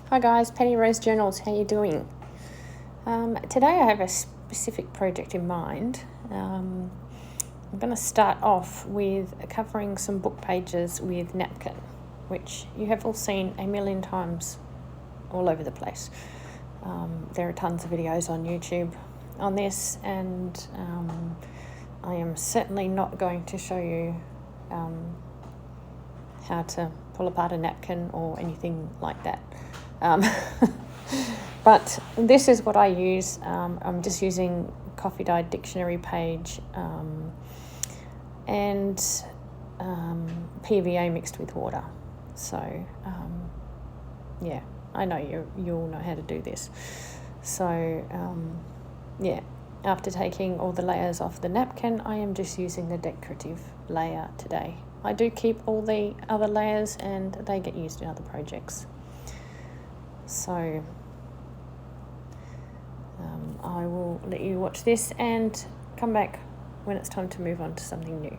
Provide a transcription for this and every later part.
Hi guys, Penny Rose Journals, how you doing? Today I have a specific project in mind. I'm going to start off with covering some book pages with napkin, which you have all seen a million times all over the place. There are tons of videos on YouTube on this, and I am certainly not going to show you how to pull apart a napkin or anything like that. But this is what I use. I'm just using Coffee Dyed Dictionary page and PVA mixed with water. So yeah, I know you all know how to do this. So yeah, after taking all the layers off the napkin, I am just using the decorative layer today. I do keep all the other layers and they get used in other projects. So I will let you watch this and come back when it's time to move on to something new.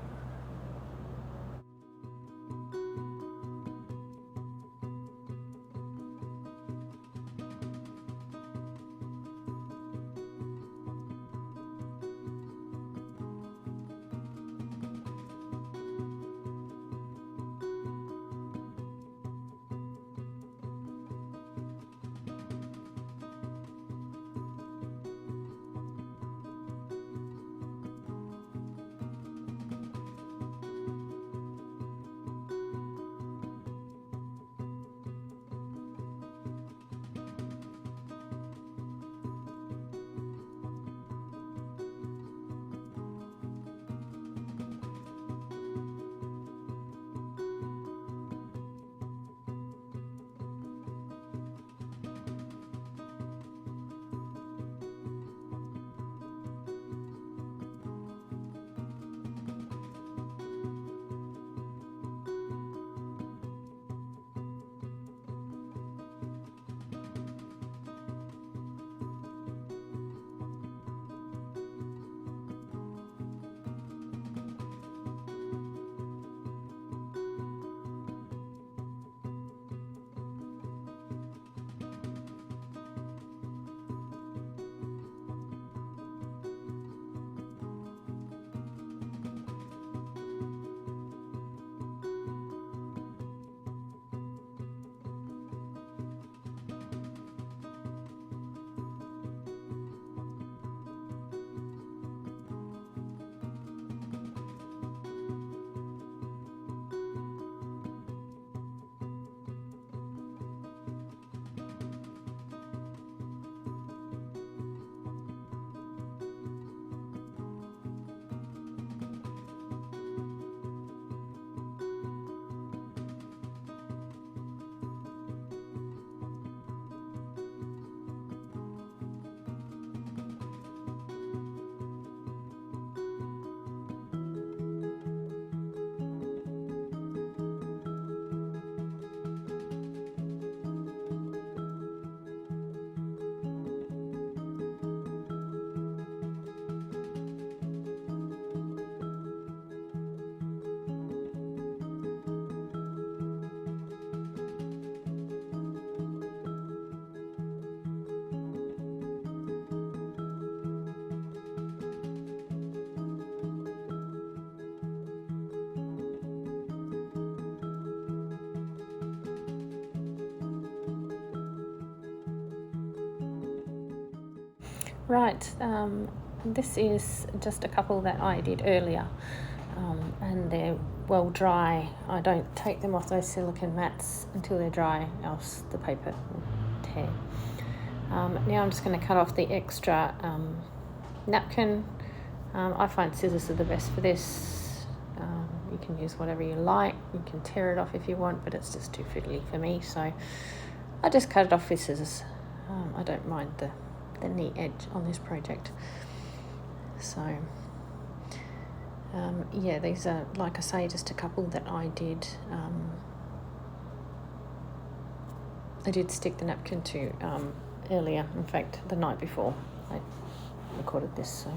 Right, this is just a couple that I did earlier, and they're well dry. I don't take them off those silicone mats until they're dry, else the paper will tear. Now I'm just going to cut off the extra napkin. I find scissors are the best for this. You can use whatever you like. You can tear it off if you want, but it's just too fiddly for me, so I just cut it off with scissors. I don't mind the neat edge on this project. So yeah, these are, like I say, just a couple that I did. I did stick the napkin to earlier, in fact the night before I recorded this. So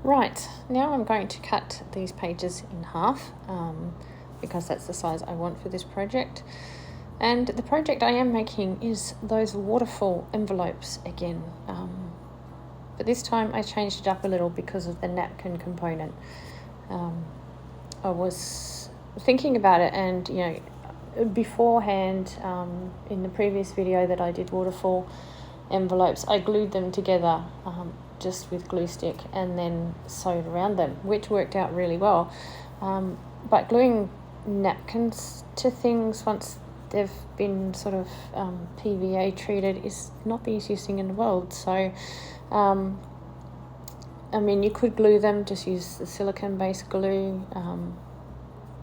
Right, now I'm going to cut these pages in half because that's the size I want for this project. And the project I am making is those waterfall envelopes again. But this time I changed it up a little because of the napkin component. I was thinking about it, and beforehand, in the previous video that I did waterfall envelopes, I glued them together just with glue stick and then sewed around them, which worked out really well. But gluing napkins to things once they've been sort of PVA treated is not the easiest thing in the world. So I mean, you could glue them, just use the silicone-based glue,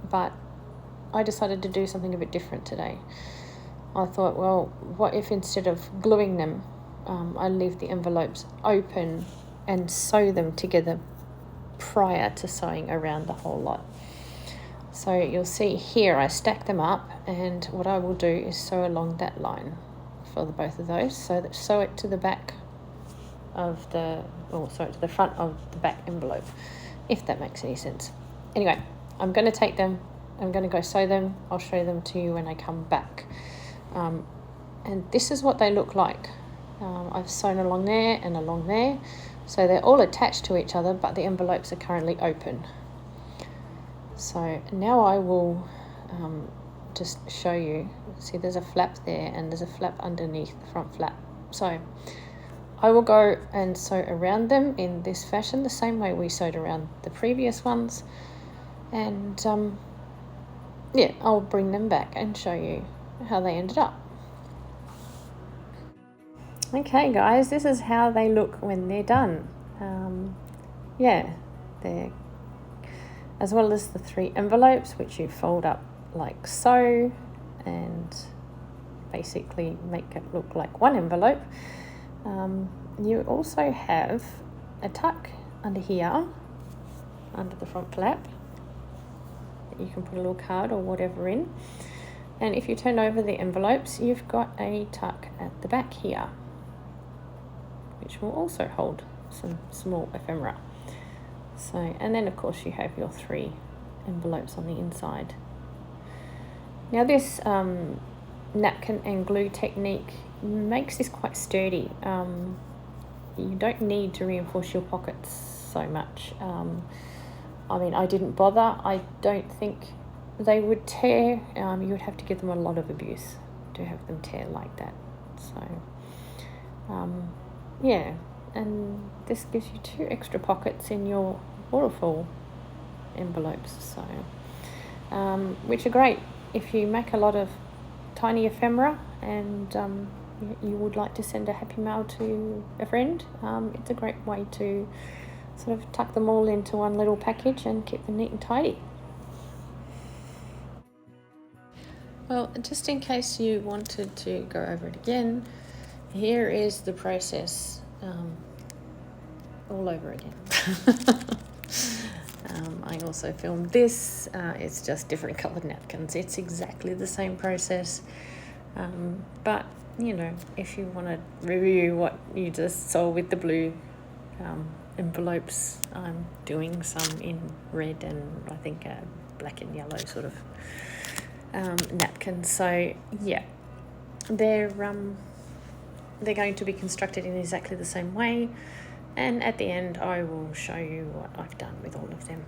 but I decided to do something a bit different today. I thought, well, what if instead of gluing them, I leave the envelopes open and sew them together prior to sewing around the whole lot. So you'll see here I stack them up, and what I will do is sew along that line for both of those. So sew it to the back of to the front of the back envelope, if that makes any sense. Anyway, I'm going to take them, I'm going to go sew them. I'll show them to you when I come back. And this is what they look like. I've sewn along there and along there, so they're all attached to each other, but the envelopes are currently open. So now I will just show you. See, there's a flap there and there's a flap underneath the front flap. So I will go and sew around them in this fashion, the same way we sewed around the previous ones. And I'll bring them back and show you how they ended up. Okay guys, this is how they look when they're done. They're as well as the 3 envelopes, which you fold up like so and basically make it look like one envelope. You also have a tuck under here, under the front flap, that you can put a little card or whatever in. And if you turn over the envelopes, you've got a tuck at the back here, which will also hold some small ephemera. So, and then of course you have your 3 envelopes on the inside. Now this napkin and glue technique makes this quite sturdy. You don't need to reinforce your pockets so much. I mean, I didn't bother. I don't think they would tear. You would have to give them a lot of abuse to have them tear like that. So and this gives you 2 extra pockets in your waterfall envelopes, so which are great if you make a lot of tiny ephemera and you would like to send a happy mail to a friend. It's a great way to sort of tuck them all into one little package and keep them neat and tidy. Well, just in case you wanted to go over it again, here is the process all over again. I also filmed this. It's just different coloured napkins. It's exactly the same process, but if you want to review what you just saw with the blue envelopes, I'm doing some in red and I think black and yellow sort of napkins. So yeah, they're going to be constructed in exactly the same way, and at the end I will show you what I've done with all of them.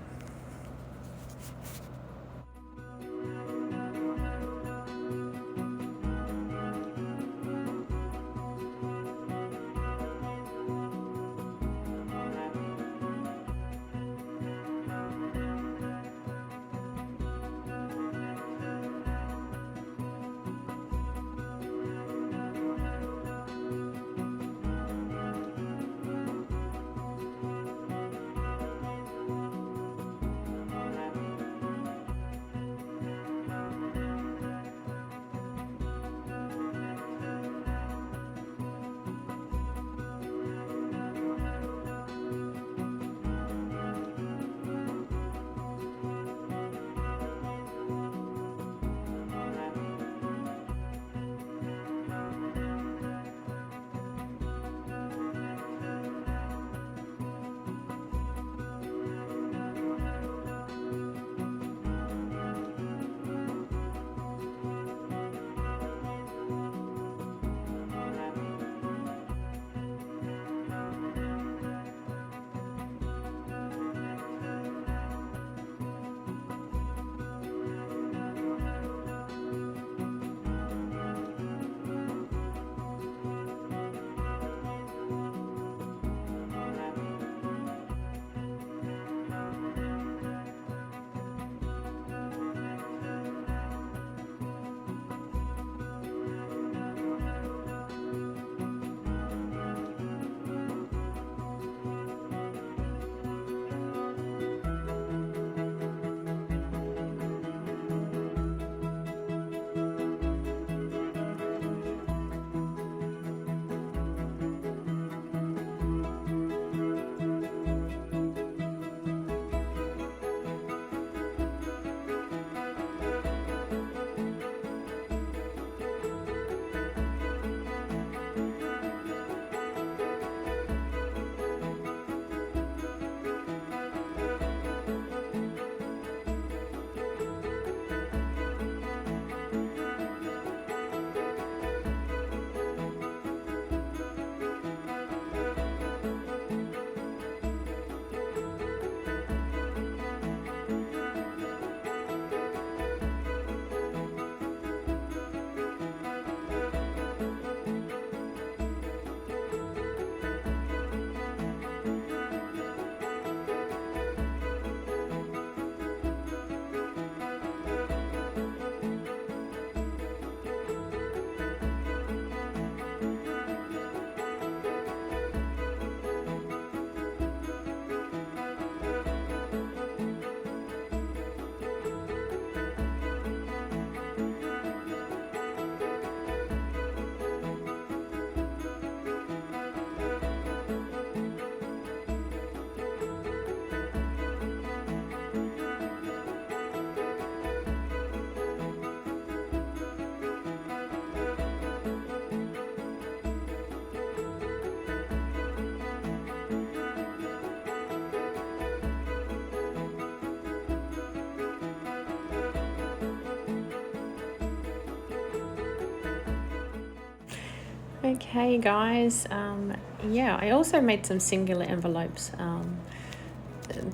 Okay guys, yeah, I also made some singular envelopes.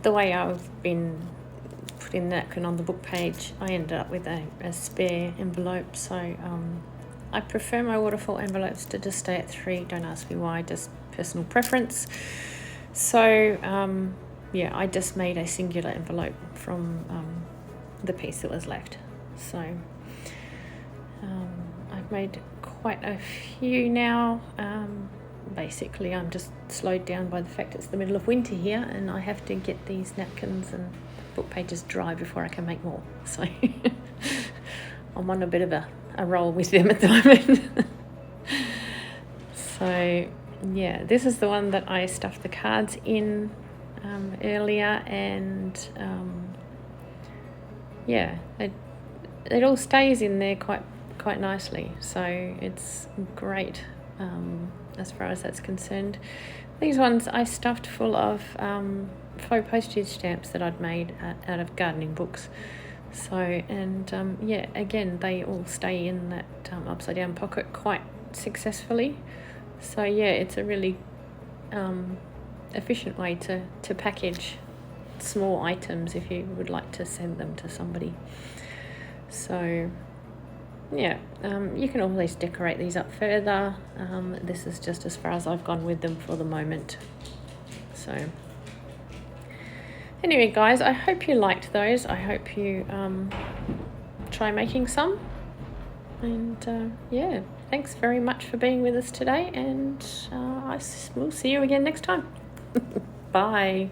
The way I've been putting the napkin on the book page, I ended up with a spare envelope, so I prefer my waterfall envelopes to just stay at 3. Don't ask me why, just personal preference. So yeah, I just made a singular envelope from the piece that was left. So I've made quite a few now. Basically I'm just slowed down by the fact it's the middle of winter here and I have to get these napkins and book pages dry before I can make more. So I'm on a bit of a roll with them at the moment. So yeah, this is the one that I stuffed the cards in earlier, and yeah, it all stays in there quite nicely, so it's great as far as that's concerned. These ones I stuffed full of faux postage stamps that I'd made out of gardening books. So, and yeah, again, they all stay in that upside down pocket quite successfully. So yeah, it's a really efficient way to package small items if you would like to send them to somebody. So yeah, you can always decorate these up further. This is just as far as I've gone with them for the moment. So anyway guys, I hope you liked those. I hope you try making some, and yeah, thanks very much for being with us today, and we'll see you again next time. Bye.